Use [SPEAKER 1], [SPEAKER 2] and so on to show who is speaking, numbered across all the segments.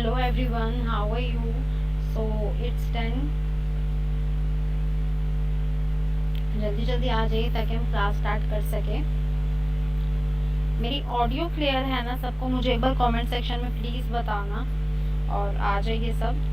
[SPEAKER 1] Hello everyone, how are you? So it's 10. जल्दी जल्दी आ जाइए ताकि हम क्लास स्टार्ट कर सकें। मेरी ऑडियो क्लियर है ना सबको? मुझे एक बार कमेंट सेक्शन में प्लीज़ बताना और आ जाइए सब।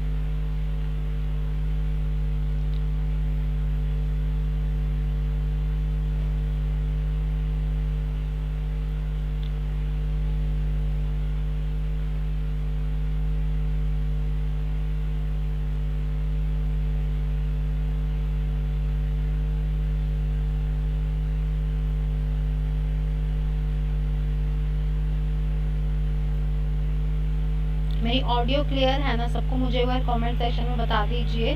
[SPEAKER 1] मेरी ऑडियो क्लियर है ना सबको? मुझे एक बार कमेंट सेक्शन में बता दीजिए।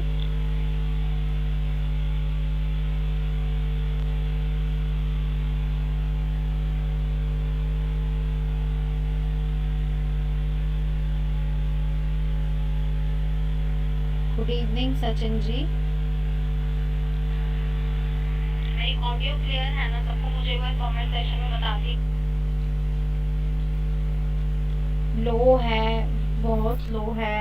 [SPEAKER 1] Good evening Sachin ji. मेरी ऑडियो क्लियर है ना सबको? मुझे एक बार कमेंट सेक्शन में बता दीजिए। लो है, बहुत लो है,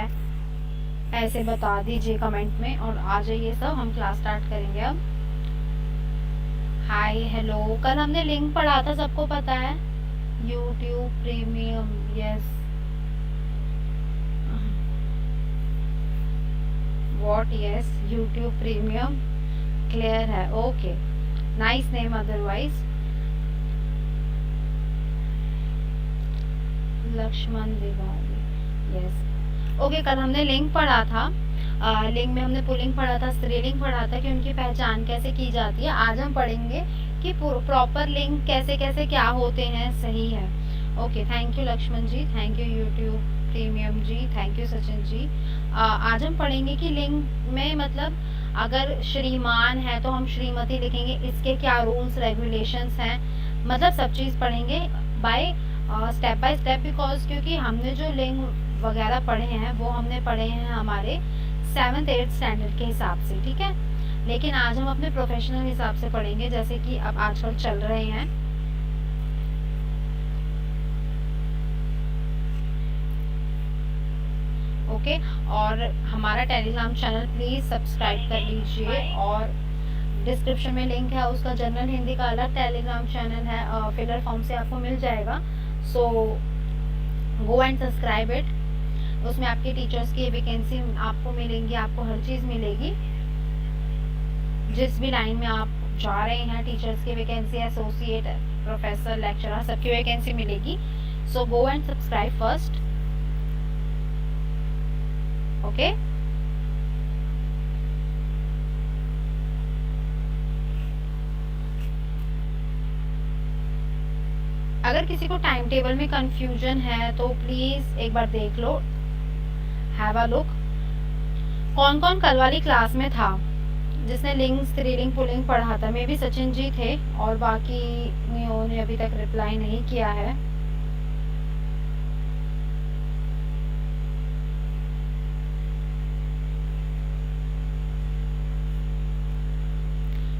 [SPEAKER 1] ऐसे बता दीजिए कमेंट में और आ जाइए सब। हम क्लास स्टार्ट करेंगे अब। हाय हेलो, कल हमने लिंक पढ़ा था, सबको पता है? YouTube premium, yes. What? Yes, YouTube premium clear है। Okay, nice name otherwise. Lakshman Diwali, yes. Okay, कल हमने लिंक पढ़ा था। लिंक में हमने पुलिंग पढ़ा था, स्त्रीलिंग पढ़ा था कि उनकी पहचान कैसे की जाती है। आज हम पढ़ेंगे कि प्रॉपर लिंग कैसे कैसे क्या होते हैं। सही है। Okay, thank you Lakshman ji, thank you YouTube premium ji, thank you Sachin ji. आज हम पढ़ेंगे कि लिंग में मतलब अगर श्रीमान है तो हम श्रीमती लिखेंगे, इसके क्या रूल्स रेगुलेशंस हैं, मतलब सब चीज़ पढ़ेंगे by step by step. Because क्योंकि हमने जो लिंग वगैरह पढ़े हैं वो हमने पढ़े हैं हमारे 7th-8th स्टैंडर्ड के हिसाब से, ठीक है। लेकिन आज हम अपने प्रोफेशनल हिसाब से पढ़ेंगे, जैसे कि अब आजकल चल रहे हैं। ओके, और हमारा टेलीग्राम चैनल प्लीज़ सब्सक्राइब कर लीजिए और डिस्क्रिप्शन में लिंक है उसका। जनरल हिंदी का अलग टेलीग्राम चैनल है, फिलर फॉर्म से आपको मिल जाएगा। सो गो एंड सब्सक्राइब इट। उसमें आपके टीचर्स की वैकेंसी आपको मिलेंगी, आपको हर चीज़ मिलेगी। जिस भी लाइन में आप जा रहे हैं टीचर्स की वैकेंसी, एसोसिएट, प्रोफेसर, लेक्चरर, सबकी वैकेंसी मिलेगी। So go and subscribe first. Okay, अगर किसी को टाइम टेबल में कंफ्यूजन है तो प्लीज़ एक बार देख लो, हैव अ लुक। कौन कौन कल वाली क्लास में था जिसने लिंग, स्त्रीलिंग, पुल्लिंग पढ़ा था? मे भी सचिन जी थे और बाकी ने अभी तक रिप्लाई नहीं किया है।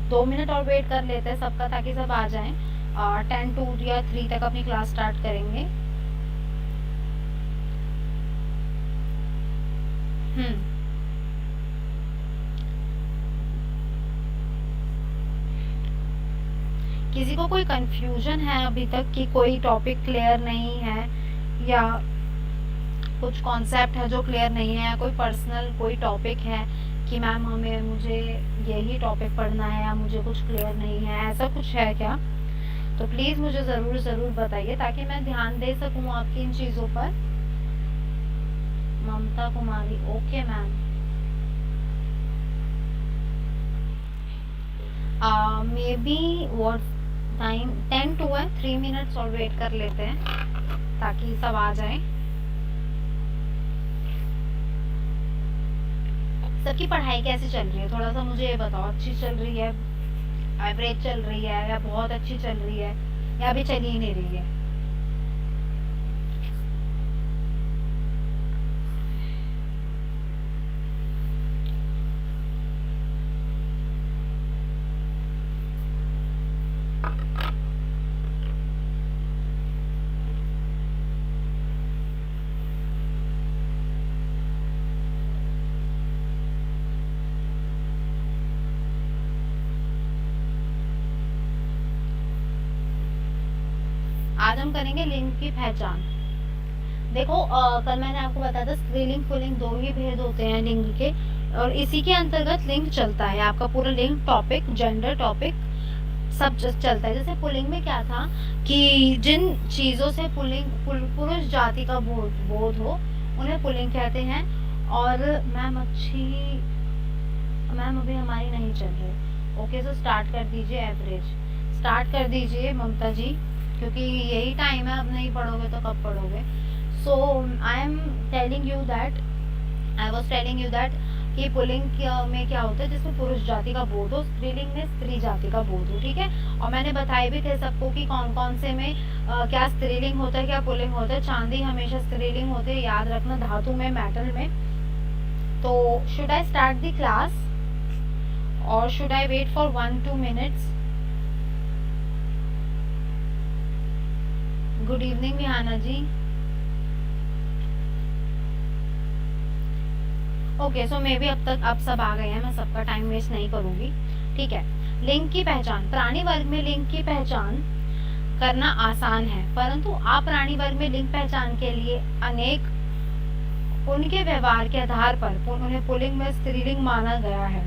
[SPEAKER 1] दो मिनट और वेट कर लेते हैं सबका ताकि सब आ जाएं। 10 to या 3 तक अपनी क्लास स्टार्ट करेंगे। किसी को कोई कंफ्यूजन है अभी तक कि कोई टॉपिक क्लियर नहीं है या कुछ कॉन्सेप्ट है जो क्लियर नहीं है, कोई पर्सनल कोई टॉपिक है कि मैम मुझे यही टॉपिक पढ़ना है या मुझे कुछ क्लियर नहीं है, ऐसा कुछ है क्या? तो प्लीज़ मुझे ज़रूर बताइए ताकि मैं ध्यान दे सकूँ आपकी इन चीज़ों पर। Mamta Kumari, okay ma'am. Maybe what time 10 to है, 3 मिनट्स और वेट कर लेते हैं ताकि सब आ जाएं। सबकी पढ़ाई कैसी चल रही है थोड़ा सा मुझे ये बताओ। अच्छी चल रही है, एवरेज चल रही है, या बहुत अच्छी चल रही है, या अभी चली ही नहीं रही है? आज हम करेंगे लिंग की पहचान। देखो कल मैंने आपको बताया था स्त्रीलिंग पुल्लिंग दो ही भेद होते हैं लिंग के, और इसी के अंतर्गत लिंग चलता है। आपका पूरा लिंग टॉपिक, जेंडर टॉपिक सब चलता है। जैसे पुल्लिंग में क्या था कि जिन चीजों से पुल्लिंग पुरुष जाति का बोध हो उन्हें पुल्लिंग कहते हैं। और मैम अभी हमारी नहीं चल रही। ओके, सो स्टार्ट कर दीजिए, एवरेज स्टार्ट कर दीजिए ममता जी, क्योंकि यही टाइम है, अब नहीं पढ़ोगे तो कब पढ़ोगे। So I was telling you that कि पुल्लिंग में क्या होता है, जिसमें पुरुष जाति का बोध हो, स्त्रीलिंग में स्त्री जाति का बोध हो, ठीक है। और मैंने बताए भी थे सबको कि कौन कौन से में क्या स्त्रीलिंग होता है, क्या पुल्लिंग होता है। चांदी हमेशा स्त्रीलिंग होते हैं, याद रखना, धातु में, मेटल में। तो should I start the class और should I wait for 1-2 minutes? Good evening Vihana ji. Okay, so maybe अब सब आ गए हैं, मैं सबका टाइम वेस्ट नहीं करूंगी, ठीक है। लिंग की पहचान। प्राणी वर्ग में लिंग की पहचान करना आसान है, परंतु अप्राणी वर्ग में लिंग पहचान के लिए अनेक उनके व्यवहार के आधार पर उन्हें पुल्लिंग में स्त्रीलिंग माना गया है।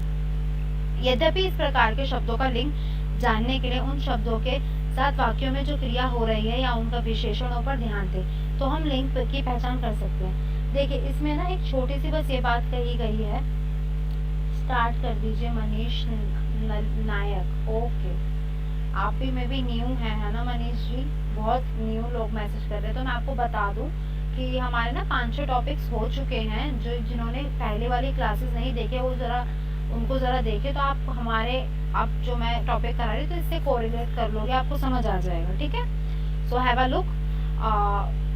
[SPEAKER 1] यद्यपि इस प्रकार के शब्दों का लिंग जानने के लिए उन शब्दों के साथ वाक्यों में जो क्रिया हो रही है या उनका विशेषणों पर ध्यान दें तो हम लिंग की पहचान कर सकते हैं। देखिए, इसमें ना एक छोटी सी बस ये बात कही गई है। स्टार्ट कर दीजिए मनीष नायक। ओके, आप भी में भी न्यू है ना मनीष जी? बहुत न्यू लोग मैसेज कर रहे हैं। तो मैं आपको बता दूं कि हमारे ना 5-6 टॉपिक्स हो चुके हैं। जिन्होंने पहले वाली क्लासेस नहीं देखे वो उनको जरा देखे, तो आप आप जो मैं टॉपिक करा रही तो इससे कोरिलेट कर लोगे, आपको समझ आ जाएगा, ठीक है। So have a look.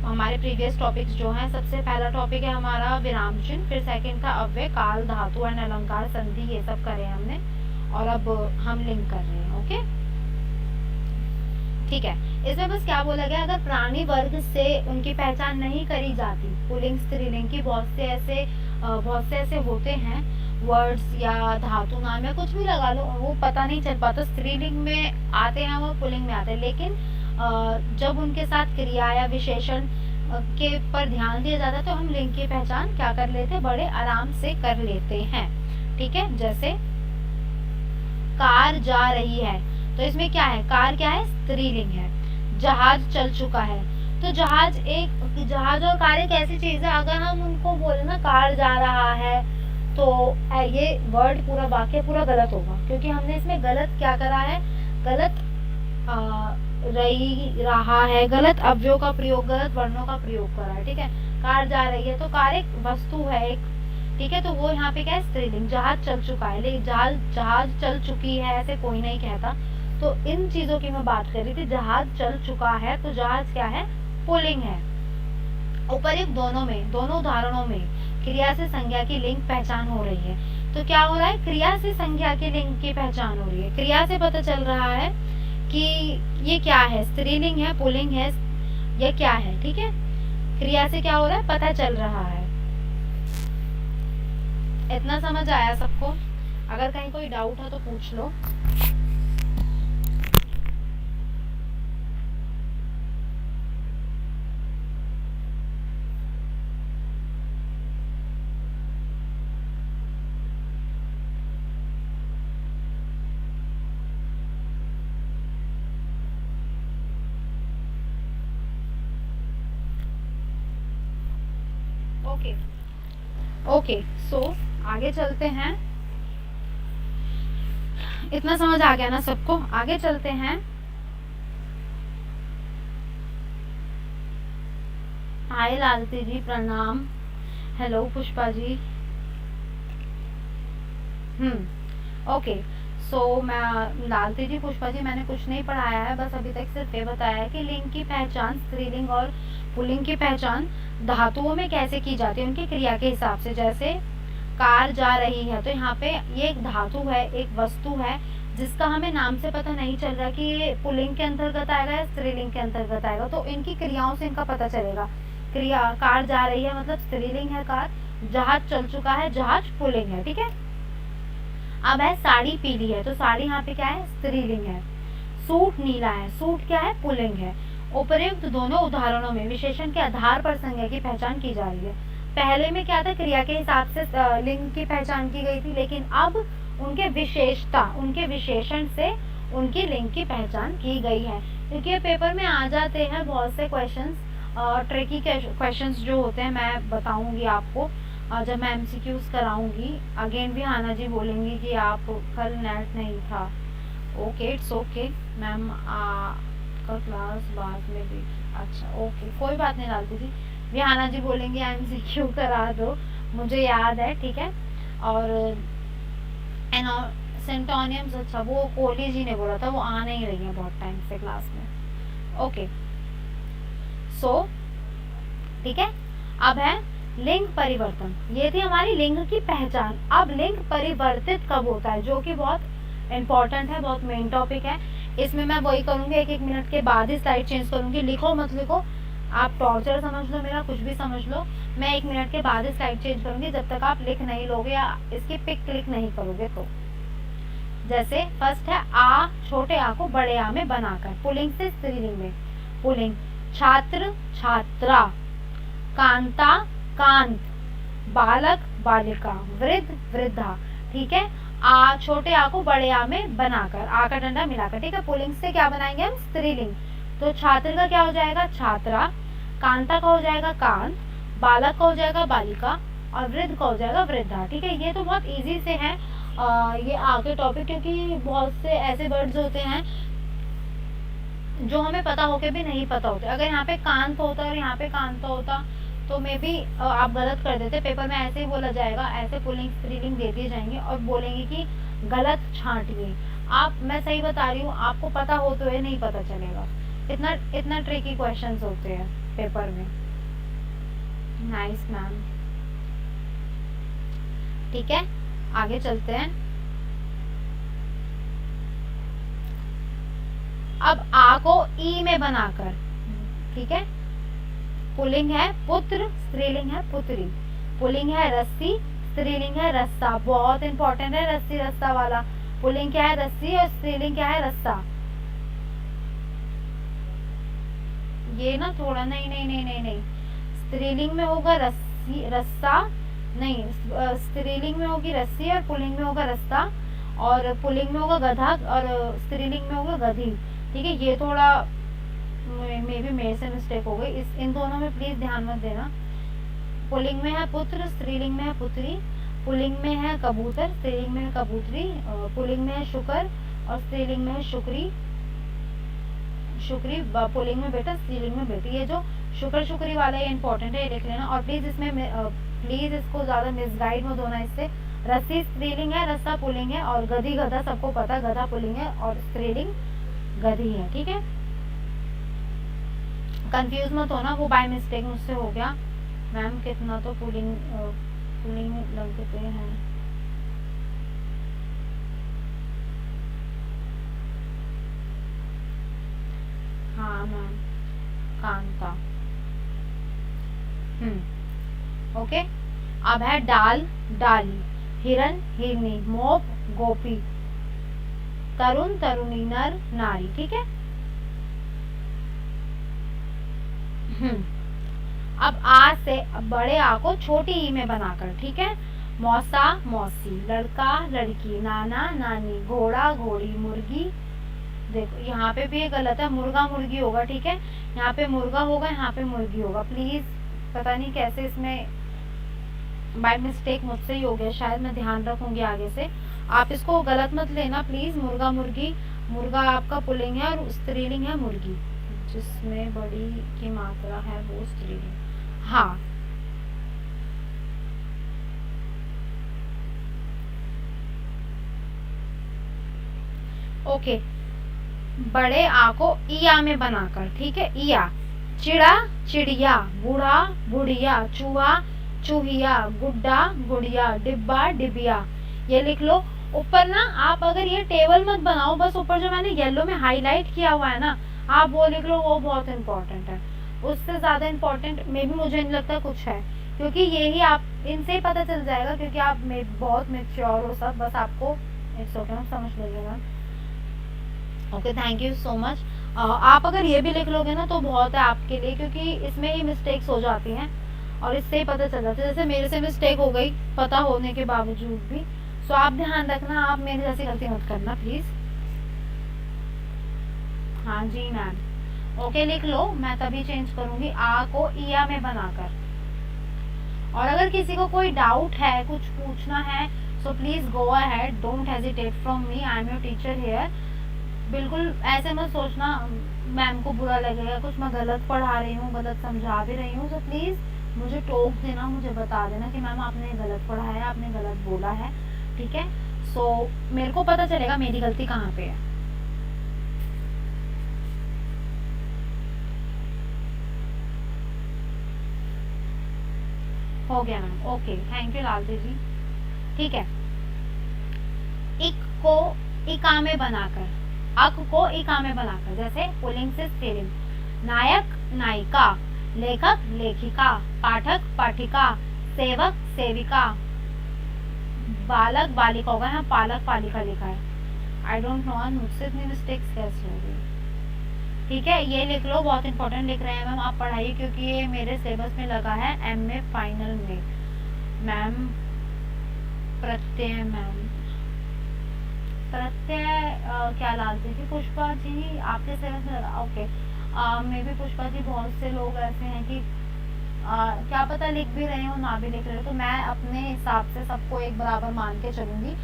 [SPEAKER 1] हमारे प्रीवियस टॉपिक्स जो हैं, सबसे पहला टॉपिक है हमारा विराम चिन्ह, फिर सेकंड था अव्यय, काल, धातु एंड अलंकार, संधि, ये सब करे हमने, और अब हम लिंक कर रहे हैं। ओके, ठीक है। इसमें बस क्या बोला गया, अगर प्राणी वर्ग से उनकी पहचान नहीं करी जाती, पुल्लिंग स्त्रीलिंग की बहुत से ऐसे होते हैं वर्ड्स या धातु नाम या कुछ भी लगा लो, वो पता नहीं चल पाता, स्त्रीलिंग में आते हैं वो पुल्लिंग में आते हैं। लेकिन जब उनके साथ क्रिया या विशेषण के पर ध्यान दिया जाता है तो हम लिंग की पहचान क्या कर लेते हैं, बड़े आराम से कर लेते हैं, ठीक है। जैसे कार जा रही है, तो इसमें क्या है, कार क्या है, स्त्रीलिंग है। जहाज चल चुका है, तो जहाज और कार एक ऐसी चीज है, अगर हम उनको बोले ना कार जा रहा है, तो ये वर्ड पूरा वाक्य पूरा गलत होगा, क्योंकि हमने इसमें गलत क्या करा है, गलत रहा है, गलत अवयव का प्रयोग, गलत वर्णों का प्रयोग करा है, ठीक है। कार जा रही है, तो कार एक वस्तु है, एक, ठीक है, तो वो यहाँ पे क्या है, स्त्रीलिंग। जहाज चल चुका है, लेकिन जहाज चल चुकी है ऐसे कोई नहीं कहता, तो इन चीजों की मैं बात कर रही थी। जहाज चल चुका है, तो जहाज क्या है, पुल्लिंग है। ऊपरयुक्त दोनों उदाहरणों में क्रिया से संज्ञा की लिंग पहचान हो रही है। तो क्या हो रहा है, क्रिया से संज्ञा की लिंग की पहचान हो रही है। क्रिया से पता चल रहा है कि ये क्या है, स्त्रीलिंग है, पुल्लिंग है, या क्या है, ठीक है। क्रिया से क्या हो रहा है, पता चल रहा है। इतना समझ आया सबको? अगर कहीं कोई डाउट है तो पूछ लो। ओके, सो आगे चलते हैं। इतना समझ आ गया ना सबको? आगे चलते हैं। हाय लालती जी, प्रणाम। हेलो पुष्पा जी। ओके, सो मैं लालती जी, पुष्पा जी, मैंने कुछ नहीं पढ़ाया है, बस अभी तक सिर्फ ये बताया है कि लिंग की पहचान, स्त्रीलिंग और पुल्लिंग की पहचान धातुओं में कैसे की जाती है, उनकी क्रिया के हिसाब से। जैसे कार जा रही है, तो यहाँ पे ये एक धातु है, एक वस्तु है, जिसका हमें नाम से पता नहीं चल रहा कि ये पुल्लिंग के अंतर्गत आएगा या स्त्रीलिंग के अंतर्गत आएगा, तो इनकी क्रियाओं से इनका पता चलेगा। क्रिया, कार जा रही है मतलब स्त्रीलिंग है कार, जहाज चल चुका है, जहाज पुल्लिंग है, ठीक है। अब है साड़ी पीली है, तो साड़ी यहाँ पे क्या है, स्त्रीलिंग है। सूट नीला है, सूट क्या है, पुल्लिंग है। उपयुक्त दोनों उदाहरणों में विशेषण के आधार पर संज्ञा की पहचान की जा रही है। पहले में क्या था, क्रिया के हिसाब से लिंग की पहचान की गई थी, लेकिन अब उनके विशेषता, उनके विशेषण से उनकी लिंग की पहचान की गई है। क्योंकि पेपर में आ जाते हैं बहुत से क्वेश्चंस, ट्रिकी क्वेश्चंस जो होते हैं, मैं बताऊंगी आपको जब मैं एमसीक्यूज कराऊंगी। अगेन भी हाना जी बोलेंगी कि आप कल नेट नहीं था। ओके, इट्स ओके मैम, का क्लास बाद में देखी। अच्छा ओके, कोई बात नहीं डालती थी। विहाना जी बोलेंगे एमसीक्यू करा दो, मुझे याद है, ठीक है। और सेंटोनियम्स, अच्छा वो कोहली जी ने बोला था, वो आ नहीं रही है बहुत टाइम से क्लास में। ओके सो ठीक है। अब है लिंग परिवर्तन, ये थी हमारी लिंग की पहचान। अब लिंग परिवर्तित कब होता है, जो कि बहुत इंपॉर्टेंट है, बहुत मेन टॉपिक है। इसमें मैं वही करूंगी, एक मिनट के बाद ही स्लाइड चेंज करूंगी। लिखो मत लिखो, आप टॉर्चर समझ लो मेरा, कुछ भी समझ लो, मैं 1 मिनट के बाद ही स्लाइड चेंज करूंगी जब तक आप लिख नहीं लोगे या इसकी पिक क्लिक नहीं करोगे। तो जैसे फर्स्ट है आ, छोटे आ को बड़े आ में बनाकर, पुल्लिंग से स्त्रीलिंग में। पुल्लिंग छात्र छात्रा, कांता कांत, बालक बालिका, वृद्ध वृद्धा, ठीक है। आ, छोटे आ को बड़े आ में बनाकर, आ का डंडा मिलाकर, ठीक है। पुल्लिंग से क्या बनाएंगे हम, स्त्रीलिंग। तो छात्र का क्या हो जाएगा, छात्रा, कांता का हो जाएगा कांत, बालक का हो जाएगा बालिका, और वृद्ध का हो जाएगा वृद्धा, ठीक है। ये तो बहुत इजी से है ये आगे टॉपिक, क्योंकि बहुत से ऐसे वर्ड्स होते हैं जो हमें पता होके भी नहीं पता होते। अगर यहाँ पे कांत होता और यहाँ पे कांता होता तो मे भी आप गलत कर देते। पेपर में ऐसे ही बोला जाएगा, ऐसे पुल्लिंग स्त्रीलिंग दे दिए जाएंगे और बोलेंगे कि गलत छांटिए। आप, मैं सही बता रही हूँ, आपको पता हो तो ये नहीं पता चलेगा। इतना ट्रिकी क्वेश्चंस होते हैं पेपर में। नाइस मैम, ठीक है, आगे चलते हैं। अब आ को ई में बनाकर, ठीक है। पुल्लिंग है पुत्र, स्त्रीलिंग है पुत्री। पुल्लिंग है रस्सी, स्त्रीलिंग है रस्सा। बहुत इंपॉर्टेंट है रस्सी रस्सा वाला। पुल्लिंग क्या है, रस्सी, और स्त्रीलिंग क्या है, रस्सा। ये ना थोड़ा, नहीं नहीं नहीं नहीं नहीं, स्त्रीलिंग में होगा रस्सी रस्सा, नहीं, स्त्रीलिंग में होगी रस्सी और पुल्लिंग में होगा रस्सा, और पुल्लिंग में होगा गधा और स्त्रीलिंग में होगा गधी, ठीक है। ये थोड़ा मे भी मेरे से मिस्टेक हो गई, इन दोनों में प्लीज ध्यान मत देना। पुल्लिंग में है पुत्र, स्त्रीलिंग में है पुत्री। पुल्लिंग में है कबूतर, स्त्रीलिंग में है कबूतरी। पुल्लिंग में है शुकर और स्त्रीलिंग में है शुक्री। शुक्री पुल्लिंग में बेटा, स्त्रीलिंग में बेटी। ये जो शुक्र शुक्री वाला है इंपॉर्टेंट है, ये लिख लेना। और प्लीज इसमें प्लीज इसको ज्यादा मिसगाइड मत होना इससे। रस्सी स्त्रीलिंग है, रस्सा पुल्लिंग है, और गधी गधा सबको पता, गधा पुल्लिंग है और स्त्रीलिंग गधी है, ठीक है। कंफ्यूज मत होना, वो बाय मिस्टेक मुझसे हो गया। मैम कितना तो पुल्लिंग लगते हैं। हाँ मैम, कांता। ओके। अब है डाल डाली, हिरन हिरनी, मोप गोपी, तरुण तरुणी, नर नारी, ठीक है। अब आ से बड़े आ को छोटी ई में बनाकर, ठीक है। मौसा मौसी, लड़का लड़की, नाना नानी, घोड़ा घोड़ी, मुर्गी। देखो यहाँ पे भी ये गलत है, मुर्गा मुर्गी होगा, ठीक है। यहाँ पे मुर्गा होगा, यहाँ पे मुर्गी होगा। प्लीज, पता नहीं कैसे इसमें बाय मिस्टेक मुझसे ही हो गया, शायद मैं ध्यान रखूंगी आगे से। आप इसको गलत मत लेना प्लीज। मुर्गा मुर्गी, मुर्गा आपका पुल्लिंग है और स्त्रीलिंग है मुर्गी, जिसमें बड़ी की मात्रा है वो स्त्रीलिंग। हाँ, ओके। बड़े आ को इया में बनाकर, ठीक है। इया, चिड़ा चिड़िया, बूढ़ा बुढ़िया, चूहा चूहिया, गुड्डा गुड़िया, डिब्बा डिबिया। ये लिख लो। ऊपर ना आप अगर ये टेबल मत बनाओ, बस ऊपर जो मैंने येलो में हाईलाइट किया हुआ है ना, आप वो लिख लो, वो बहुत इंपॉर्टेंट है। उससे ज्यादा इंपॉर्टेंट मे भी मुझे नहीं लगता कुछ है, क्योंकि यही आप इनसे ही पता चल जाएगा, क्योंकि आप बहुत मेच्योर हो सब, बस आपको इट्स ओके, समझ लीजिएगा। Okay, thank you so much. आप अगर ये भी लिख लोगे ना तो बहुत है आपके लिए, क्योंकि इसमें ही मिस्टेक्स हो जाती हैं और इससे ही पता चल जाता है। जैसे मेरे से मिस्टेक हो गई पता होने के बावजूद भी। सो आप ध्यान रखना, आप मेरी जैसी गलती मत करना प्लीज़। हाँ जी मैम, ओके लिख लो, मैं तभी चेंज करूँगी आ को ईया में बनाकर। और अगर किसी को कोई डाउट है, कुछ पूछना है, so please go ahead, don't hesitate from me, I am your teacher here. बिल्कुल ऐसे मत सोचना मैम को बुरा लगेगा, कुछ मैं गलत पढ़ा रही हूँ, गलत समझा भी रही हूँ। तो प्लीज़ मुझे टोक देना, मुझे बता देना कि मैम आपने गलत पढ़ाया, आपने गलत बोला है, ठीक है। सो मेरे को पता चलेगा मेरी गलती कहाँ पे है। हो गया ma'am, okay thank you Lalti ji. ठीक है, इक को इका में बनाकर, अक को इका में बनाकर, जैसे पुल्लिंग से स्त्रीलिंग, नायक नायिका, लेखक लेखिका, पाठक पाठिका, सेवक सेविका, बालक बालिका होगा, यहाँ पालक पालिका लिखा है। आई डोंट नो मुझसे इतनी मिस्टेक्स कैसे हो गई। ठीक है, ये लिख लो, बहुत इंपॉर्टेंट लिख रहे हैं मैम आप पढ़ाइए, क्योंकि ये मेरे सिलेबस में लगा है एमए फाइनल में। मैम प्रत्यय, मैम प्रत्यय क्या लालती थी पुष्पा जी आपके सिलेबस में लगा, ओके। मे भी पुष्पा जी बहुत से लोग ऐसे हैं कि क्या पता लिख भी रहे हो ना भी लिख रहे हो, तो मैं अपने हिसाब से सबको एक बराबर मान के चलूंगी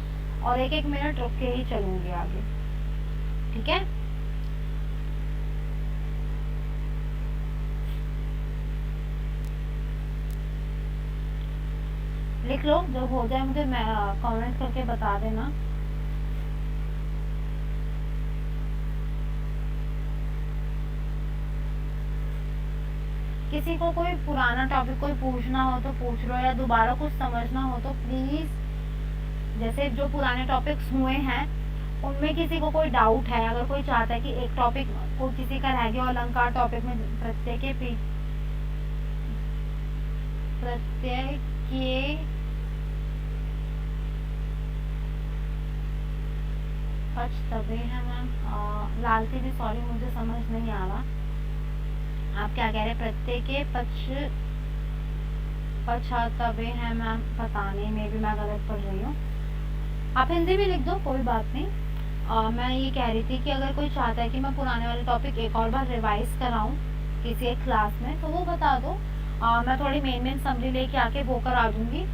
[SPEAKER 1] और एक एक मिनट रुक के ही चलूंगी आगे, ठीक है। लिख लो, जब हो जाए मुझे कमेंट करके बता देना। किसी को कोई पुराना टॉपिक कोई पूछना हो तो पूछ लो, या दोबारा कुछ समझना हो तो प्लीज, जैसे जो पुराने टॉपिक्स हुए हैं उनमें किसी को कोई डाउट है, अगर कोई चाहता है कि एक टॉपिक को किसी का रह गया अलंकार टॉपिक में, प्रत्यय के पछतबे हैं मैम, लालती जी सॉरी मुझे समझ नहीं आ रहा आप क्या कह रहे हैं। प्रत्यय के पछतबे हैं मैम, पता नहीं, मे भी मैं गलत पढ़ रही हूँ, आप हिंदी भी लिख दो कोई बात नहीं। मैं ये कह रही थी कि अगर कोई चाहता है कि मैं पुराने वाले टॉपिक एक और बार रिवाइज कराऊं किसी एक क्लास में तो वो बता दो, मैं थोड़ी मेन समरी लेके आके वो करा दूंगी,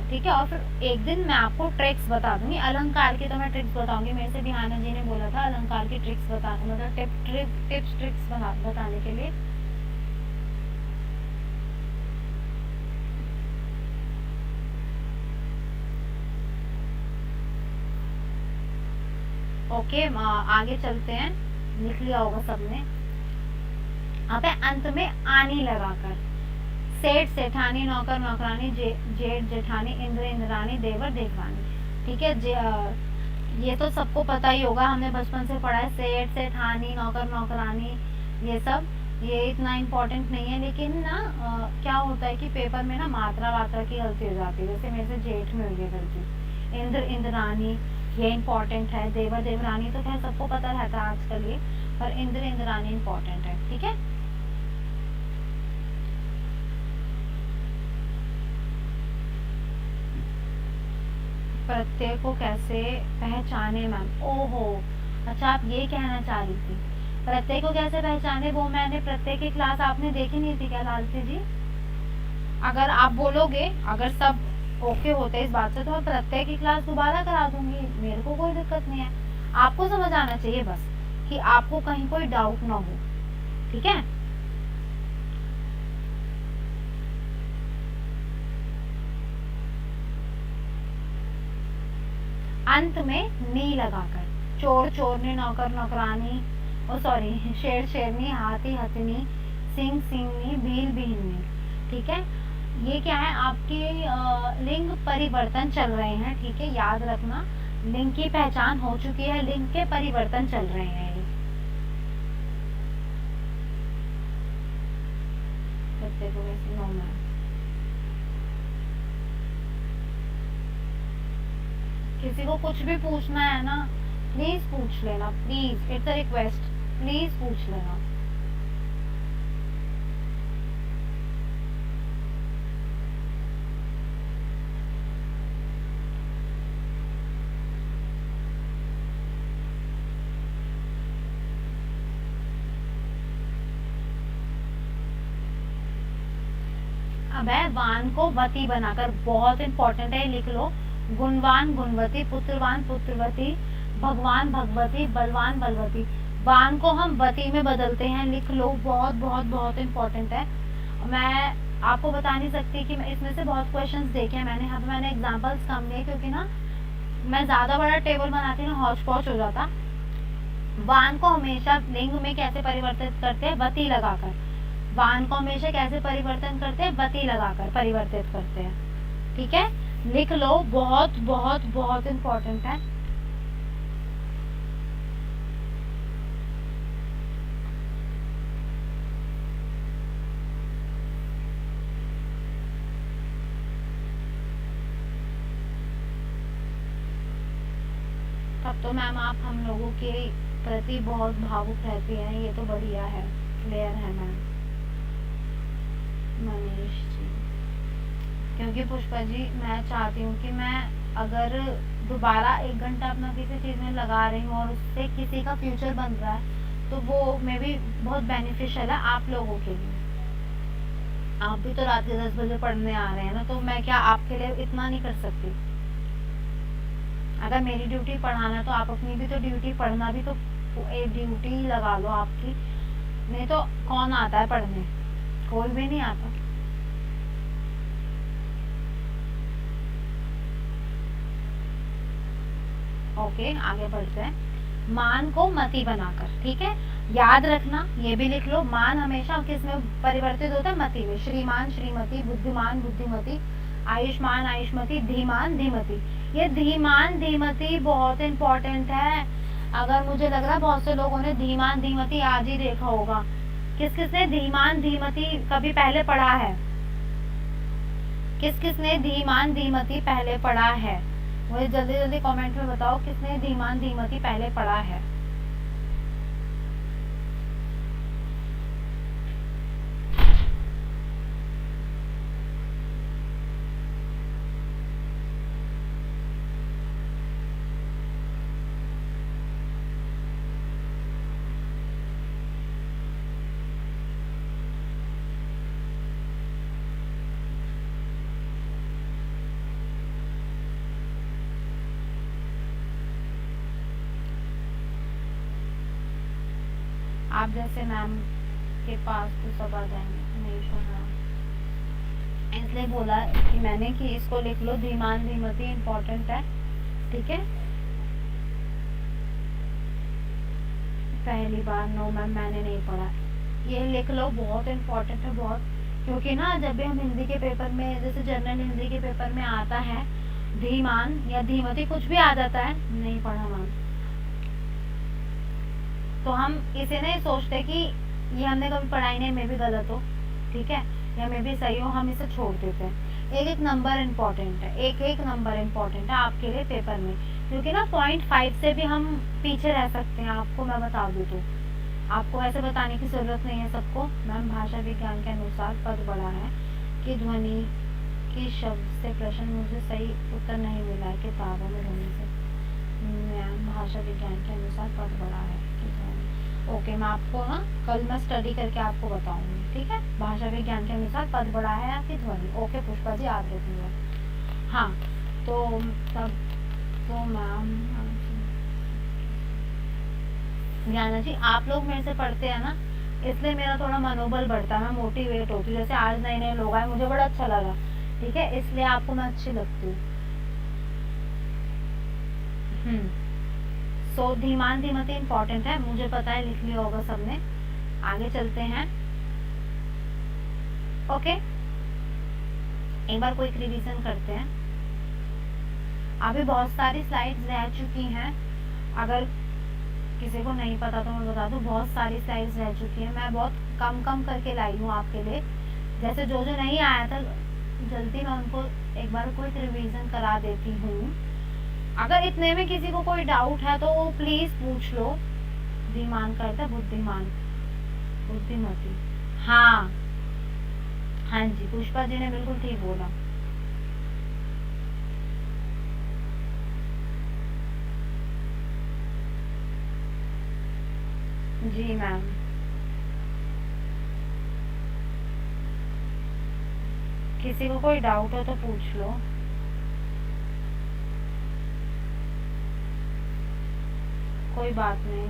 [SPEAKER 1] ठीक है। और फिर एक दिन मैं आपको ट्रिक्स बता दूंगी अलंकार की, तो मैं ट्रिक्स बताऊंगी, मेरे से बिहाना जी ने बोला था अलंकार की ट्रिक्स बता, मतलब टिप्स ट्रिक्स बताने के लिए। ओके आगे चलते हैं, लिख लिया होगा सबने। अब है अंत में आनी लगाकर, सेठ सेठानी, नौकर नौकरानी, जेठ जेठानी, इंद्र इंद्रानी, देवर देवरानी, ठीक है। ये तो सबको पता ही होगा, हमने बचपन से पढ़ा है, सेठ सेठानी, नौकर नौकरानी, ये सब, ये इतना इम्पोर्टेंट नहीं है। लेकिन ना क्या होता है कि पेपर में ना मात्रा वात्रा की गलती हो जाती है, जैसे मेरे से जेठ में हुई है गलती। इंद्र इंद्रानी ये इम्पोर्टेंट है, देवर देवरानी तो खैर सबको पता रहता है आजकल ये, पर इंद्र इंद्रानी इम्पोर्टेंट है, ठीक है। प्रत्यय को कैसे पहचाने मैम, ओहो अच्छा आप ये कहना चाह रही थी प्रत्यय को कैसे पहचाने, वो मैंने प्रत्यय की क्लास आपने देखी नहीं थी क्या लालती जी? अगर आप बोलोगे, अगर सब ओके होते इस बात से, तो मैं प्रत्यय की क्लास दोबारा करा दूंगी, मेरे को कोई दिक्कत नहीं है। आपको समझ आना चाहिए बस कि आपको कहीं कोई डाउट ना हो, ठीक है। अंत में नी लगाकर, चोर चोरनी, नौकर नौकरानी, ओ सॉरी, शेर शेरनी, हाथी हथनी, सिंह सिंहनी, भील भीलनी, ठीक है। ये क्या है आपके लिंग परिवर्तन चल रहे हैं, ठीक है, याद रखना लिंग की पहचान हो चुकी है, लिंग के परिवर्तन चल रहे हैं ये। किसी को कुछ भी पूछना है ना प्लीज पूछ लेना, please, it's a request. Please पूछ लेना। अब है वान को वती बनाकर, बहुत इंपॉर्टेंट है, लिख लो। गुणवान गुणवती, पुत्रवान पुत्रवती, भगवान भगवती, बलवान बलवती। वान को हम वती में बदलते हैं, लिख लो। बहुत बहुत बहुत इंपॉर्टेंट है। मैं आपको बता नहीं सकती कि मैं इसमें से बहुत क्वेश्चंस देखे हैं मैंने। यहाँ पे मैंने एग्जांपल्स कम लिए क्योंकि ना मैं ज्यादा बड़ा टेबल बनाती हूँ, हौच पौच हो जाता। वान को हमेशा लिंग में कैसे परिवर्तित करते हैं? वती लगाकर। वान को हमेशा कैसे परिवर्तन करते हैं? वती लगाकर परिवर्तित करते हैं। ठीक है, लिख लो। बहुत बहुत बहुत इंपॉर्टेंट है। तब तो मैम आप हम लोगों के प्रति बहुत भावुक रहती हैं, ये तो बढ़िया है, क्लियर है मैम। मनीष जी, क्योंकि पुष्पा जी मैं चाहती हूँ कि मैं अगर दोबारा 1 घंटा अपना किसी चीज़ में लगा रही हूँ और उससे किसी का फ्यूचर बन रहा है तो वो मे भी बहुत बेनिफिशियल है आप लोगों के लिए। आप भी तो रात के 10 बजे पढ़ने आ रहे हैं ना, तो मैं क्या आपके लिए इतना नहीं कर सकती? अगर मेरी ड्यूटी पढ़ाना तो आप अपनी भी तो ड्यूटी, पढ़ना भी तो एक ड्यूटी लगा लो आपकी। नहीं तो कौन आता है पढ़ने? कोई भी नहीं आता। ओके, आगे बढ़ते हैं। मान को मति बनाकर, ठीक है, याद रखना, ये भी लिख लो। मान हमेशा किस में परिवर्तित होता है? मति में। श्रीमान श्रीमती, बुद्धिमान बुद्धिमती, आयुष्मान आयुष्मती, धीमान धीमती। ये धीमान धीमती बहुत इंपॉर्टेंट है। अगर मुझे लग रहा है बहुत से लोगों ने धीमान धीमती आज ही देखा होगा। किस किस ने धीमान धीमती कभी पहले पढ़ा है? किस किस ने धीमान धीमती पहले पढ़ा है? मुझे जल्दी जल्दी कमेंट में बताओ किसने धीमान धीमती पहले पढ़ा है। आप जैसे मैम के पास तो सब आ जाएंगे, नहीं सुना इसलिए बोला कि मैंने कि इसको लिख लो। धीमान धीमती इंपॉर्टेंट है, ठीक है। पहली बार, नो मैम मैंने नहीं पढ़ा, ये लिख लो, बहुत इंपॉर्टेंट है बहुत। क्योंकि ना जब भी हम हिंदी के पेपर में, जैसे जनरल हिंदी के पेपर में आता है धीमान या धीमती, कुछ भी आ जाता है, नहीं पढ़ा मैम, तो हम इसे नहीं सोचते कि ये हमने कभी पढ़ाई नहीं, मैं भी गलत हो, ठीक है, या मैं भी सही हो, हम इसे छोड़ देते हैं। एक एक नंबर इम्पोर्टेंट है, एक एक नंबर इम्पोर्टेंट है आपके लिए पेपर में, क्योंकि ना 0.5 से भी हम पीछे रह सकते हैं। आपको मैं बता दूँ तो आपको ऐसे बताने की ज़रूरत नहीं है सबको। मैम भाषा विज्ञान के अनुसार पद बढ़ा है कि ध्वनि की शब्द से प्रश्न मुझे सही उत्तर नहीं मिला है किताबों में ढूंढने से। मैम भाषा विज्ञान के अनुसार पद बढ़ा है कि ध्वनि। ओके, मैं आपको ना कल मैं स्टडी करके आपको बताऊंगी, ठीक है। भाषा विज्ञान के अनुसार पद बढ़ा है आपकी ध्वनि। ओके पुष्पा जी, याद रखिएगा। हाँ, तो तब तो मैम ज्ञाना जी, आप लोग मेरे से पढ़ते हैं ना, इसलिए मेरा थोड़ा मनोबल बढ़ता है, मैं मोटिवेट होती हूँ। जैसे आज नए नए लोग आए, मुझे बड़ा अच्छा लगा, ठीक है, इसलिए आपको मैं अच्छी लगती हूँ। सो धीमान धीमती इम्पोर्टेंट है, मुझे पता है, लिख लिया होगा सबने। आगे चलते हैं। ओके, एक बार क्विक रिवीजन करते हैं। अभी बहुत सारी स्लाइड्स रह चुकी हैं, अगर किसी को नहीं पता तो मैं बता दूं, बहुत सारी स्लाइड्स रह चुकी हैं। मैं बहुत कम कम करके लाई हूँ आपके लिए, जैसे जो जो नहीं आया था जल्दी मैं उनको एक बार क्विक रिवीजन करा देती हूँ। अगर इतने में किसी को कोई डाउट है तो प्लीज़ पूछ लो, धीमान का अर्थ है बुद्धिमान, बुद्धिमती। हाँ हाँ जी, पुष्पा जी ने बिल्कुल ठीक बोला। जी मैम। किसी को कोई डाउट हो तो पूछ लो। कोई बात नहीं।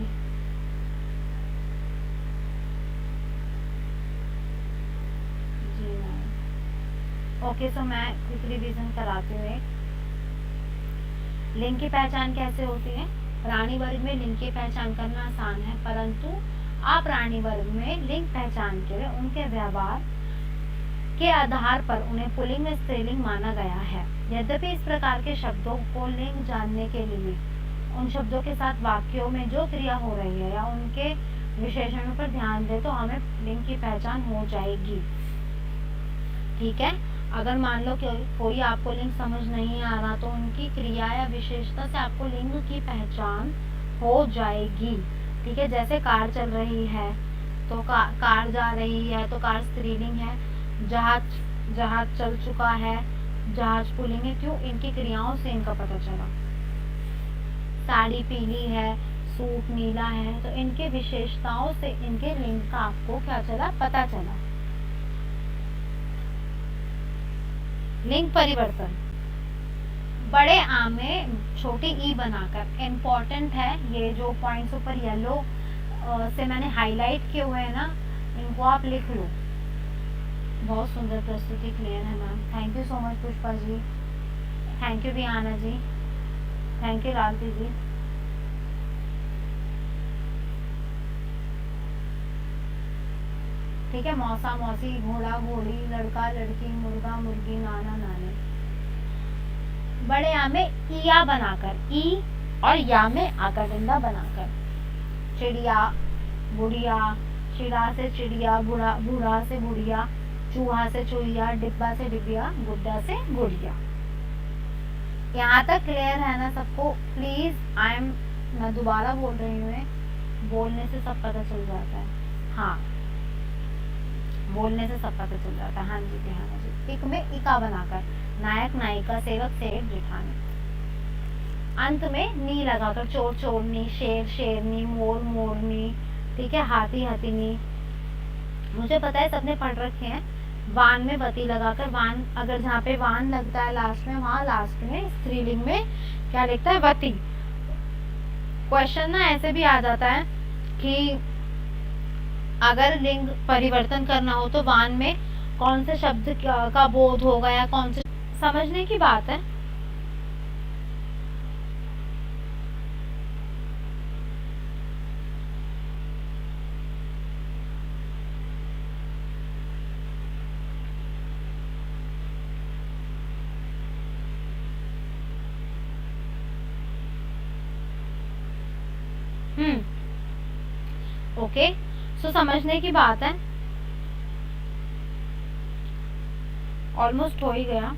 [SPEAKER 1] जी मैम। ओके, सो मैं क्विक रिवीजन कराती हूँ। लिंग की पहचान कैसे होती है? प्राणी वर्ग में लिंग की पहचान करना आसान है, परंतु अप्राणी वर्ग में लिंग पहचान के लिए उनके व्यवहार के आधार पर उन्हें पुल्लिंग व स्त्रीलिंग माना गया है। यद्यपि इस प्रकार के शब्दों को लिंग जानने के लिए उन शब्दों के साथ वाक्यों में जो क्रिया हो रही है या उनके विशेषणों पर ध्यान दे तो हमें लिंग की पहचान हो जाएगी। ठीक है, अगर मान लो कि कोई आपको लिंग समझ नहीं आ रहा तो उनकी क्रिया या विशेषता से आपको लिंग की पहचान हो जाएगी। ठीक है, जैसे कार चल रही है तो कार जा रही है तो कार स्त्रीलिंग है। जहाज चल चुका है, जहाज पुल्लिंग है। क्यों? इनकी क्रियाओं से इनका पता चला। साड़ी पीली है, सूट नीला है, तो इनके विशेषताओं से इनके लिंग का आपको क्या चला? पता चला। लिंग परिवर्तन बड़े आ में छोटी ई बनाकर इम्पोर्टेंट है। ये जो पॉइंट्स ऊपर येलो से मैंने हाईलाइट किए हुए हैं ना, इनको आप लिख लो। बहुत सुंदर प्रस्तुति, क्लियर है ma'am. Thank you so much Pushpa ji, thank you Vihana ji, thank you Lalti ji. ठीक है, मौसा मौसी, घोड़ा घोड़ी, लड़का लड़की, मुर्गा मुर्गी, नाना नानी। बड़े आ में इया बनाकर, ई और या में आकारिंदा बनाकर। चिड़िया, बुढ़िया, चिड़ा से चिड़िया, बूढ़ा से बुढ़िया, चूहा से चूहिया, डिब्बा से डिबिया, गुड्डा से गुड़िया। यहाँ तक क्लियर है ना सबको? प्लीज मैं दोबारा बोल रही हूँ, बोलने से सब पता चल जाता है। हाँ, बोलने से सब पता चल जाता है। हाँ जी ध्यान जी। इक में इका बनाकर, नायक नायिका, सेवक सेवक, जेठानी। अंत में नी लगाकर, चोर चोरनी, शेर शेरनी, मोर मोरनी। ठीक है, हाथी हथिनी। मुझे पता है सबने पढ़ रखे हैं। वान में वती लगाकर, वान अगर जहाँ पे वान लगता है लास्ट में, वहां लास्ट में स्त्रीलिंग में क्या लिखता है? वती। क्वेश्चन ना ऐसे भी आ जाता है कि अगर लिंग परिवर्तन करना हो तो वान में कौन से शब्द का बोध होगा या कौन से, समझने की बात है। ओके, सो समझने की बात है। ऑलमोस्ट हो ही गया।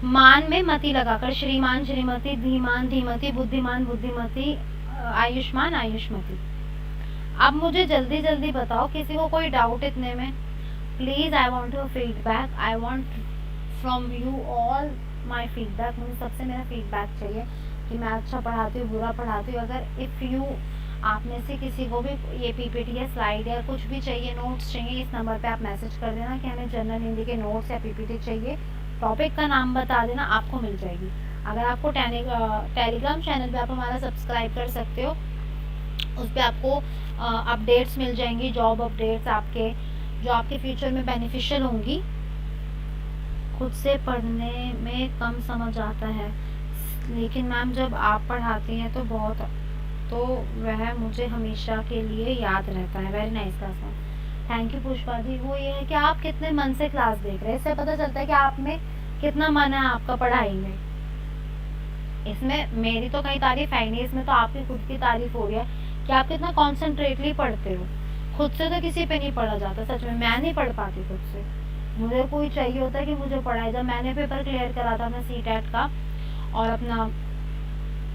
[SPEAKER 1] मान में मति लगाकर, श्रीमान श्रीमती, धीमान धीमती, बुद्धिमान बुद्धिमती, आयुष्मान आयुष्मती। अब मुझे जल्दी जल्दी बताओ, किसी को कोई डाउट इतने में? Please, I want your feedback, I want from you all my feedback. मुझे सबसे मेरा फीडबैक चाहिए कि मैं अच्छा पढ़ाती हूँ, बुरा पढ़ाती हूँ। अगर इफ़ यू, आप में से किसी को भी ये पीपीटी या स्लाइड या कुछ भी चाहिए, नोट्स चाहिए, इस नंबर पे आप मैसेज कर देना कि हमें जनरल हिंदी के नोट्स या पीपीटी चाहिए। टॉपिक का नाम बता देना, आपको मिल जाएगी। अगर आपको टेलीग्राम चैनल पे आप हमारा सब्सक्राइब कर सकते हो, उस पर आपको अपडेट्स मिल जाएंगी, जॉब अपडेट्स आपके, जो आपके फ्यूचर में बेनिफिशियल होंगी। खुद से पढ़ने में कम समझ आता है, लेकिन मैम जब आप पढ़ाती हैं तो बहुत, तो वह मुझे हमेशा के लिए याद रहता है। Very nice class ma'am, thank you Pushpa ji. वो ये है कि आप कितने मन से क्लास देख रहे हैं, इससे पता चलता है कि आप में कितना मन है आपका पढ़ाई में। इसमें मेरी तो कई तारीफ है नहीं, इसमें तो आपकी खुद की तारीफ हो रही है कि आप कितना कॉन्सेंट्रेटली पढ़ते हो। खुद से तो किसी पे नहीं पढ़ा जाता, सच में मैं नहीं पढ़ पाती खुद से। मुझे कोई चाहिए होता है कि मुझे पढ़ाए। जब मैंने पेपर क्लियर करा था अपना सीटेट का और अपना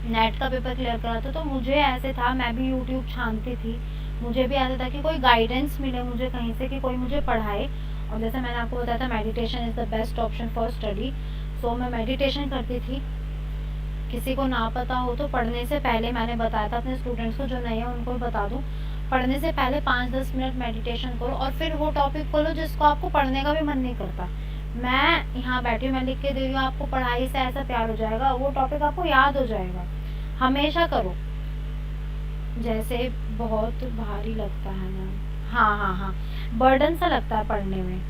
[SPEAKER 1] नेट का पेपर क्लियर करा था, तो मुझे ऐसे था, मैं भी यूट्यूब छानती थी, मुझे भी ऐसा था कि कोई गाइडेंस मिले मुझे कहीं से, कि कोई मुझे पढ़ाए। और जैसे मैंने आपको बताया था, meditation is the best option for study. So मैं मेडिटेशन करती थी। किसी को ना पता हो तो पढ़ने से पहले, मैंने बताया था अपने स्टूडेंट्स को, जो नए हैं उनको भी बता दूँ, पढ़ने से पहले 5-10 मिनट मेडिटेशन करो और फिर वो टॉपिक खोलो जिसको आपको पढ़ने का भी मन नहीं करता। मैं यहाँ बैठी हूँ, मैं लिख के दे रही हूँ आपको, पढ़ाई से ऐसा प्यार हो जाएगा, वो टॉपिक आपको याद हो जाएगा। हमेशा करो। जैसे बहुत भारी लगता है ना, हाँ हाँ हाँ, बर्डन सा लगता है पढ़ने में।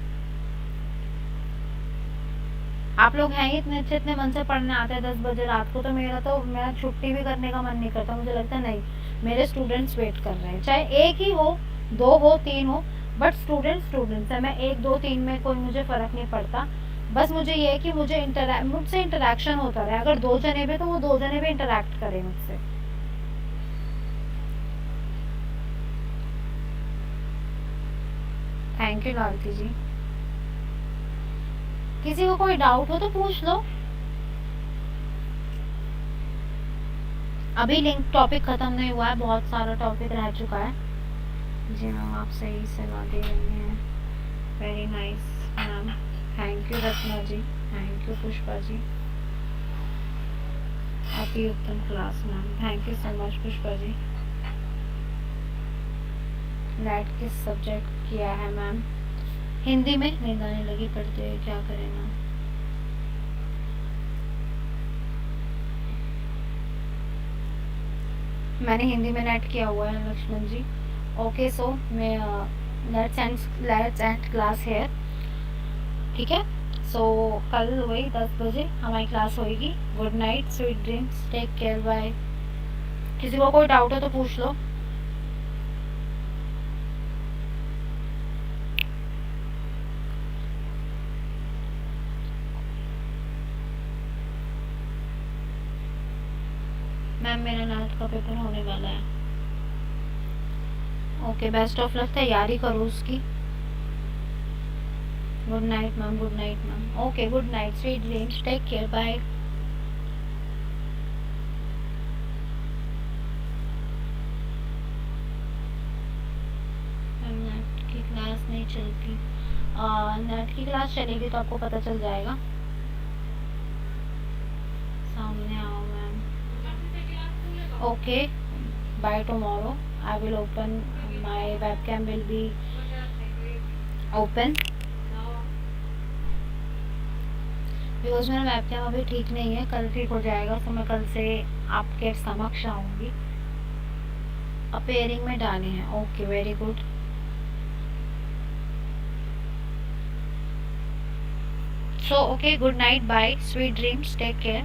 [SPEAKER 1] आप लोग हैं ही इतने अच्छे, इतने मन से पढ़ने आते हैं 10 बजे रात को, तो मेरा छुट्टी भी करने का मन नहीं करता। मुझे लगता है नहीं, मेरे स्टूडेंट्स वेट कर रहे हैं, चाहे एक ही हो, 2 हो, 3 हो, बट स्टूडेंट्स है। मैं 1 2 3 में कोई मुझे फ़र्क नहीं पड़ता। बस मुझे ये है कि मुझसे इंटरेक्शन होता रहे। अगर 2 जने भी, तो वो 2 जने भी इंटरेक्ट करें मुझसे। थैंक यू लालती जी। किसी को कोई डाउट हो तो पूछ लो। अभी लिंक टॉपिक ख़त्म नहीं हुआ है, बहुत सारा टॉपिक रह चुका है। जी मैम, आप सही सलाह दे रही हैं। Very nice ma'am, thank you Ratna ji, thank you Pushpa ji, अति उत्तम class ma'am, thank you so much Pushpa ji. NET किस सब्जेक्ट किया है मैम? हिंदी में नींद आने लगी पढ़ते हुए, क्या करें मैम? मैंने हिंदी में नेट किया हुआ है लक्ष्मण जी। ओके, सो मैं लेट्स एंड क्लास हेयर, ठीक है? सो कल वही 10 बजे हमारी क्लास होएगी। Good night, sweet dreams, take care, bye. किसी को कोई डाउट हो तो पूछ लो। मैम मेरा नेट का पेपर होने वाला है। ओके, बेस्ट ऑफ लक, तैयारी करो उसकी। Good night ma'am, good night ma'am. Okay, good night, sweet dreams, take care, bye. NET की क्लास नहीं चलती, नेट की क्लास चलेगी तो आपको पता चल जाएगा। सामने आओ ma'am. Okay, by tomorrow I will open, my webcam will be open, because मेरा webcam अभी ठीक नहीं है, कल ठीक हो जाएगा, तो मैं कल से आपके समक्ष आऊँगी। अपेयरिंग में डाले हैं, okay, very good. So okay, good night, bye, sweet dreams, take care.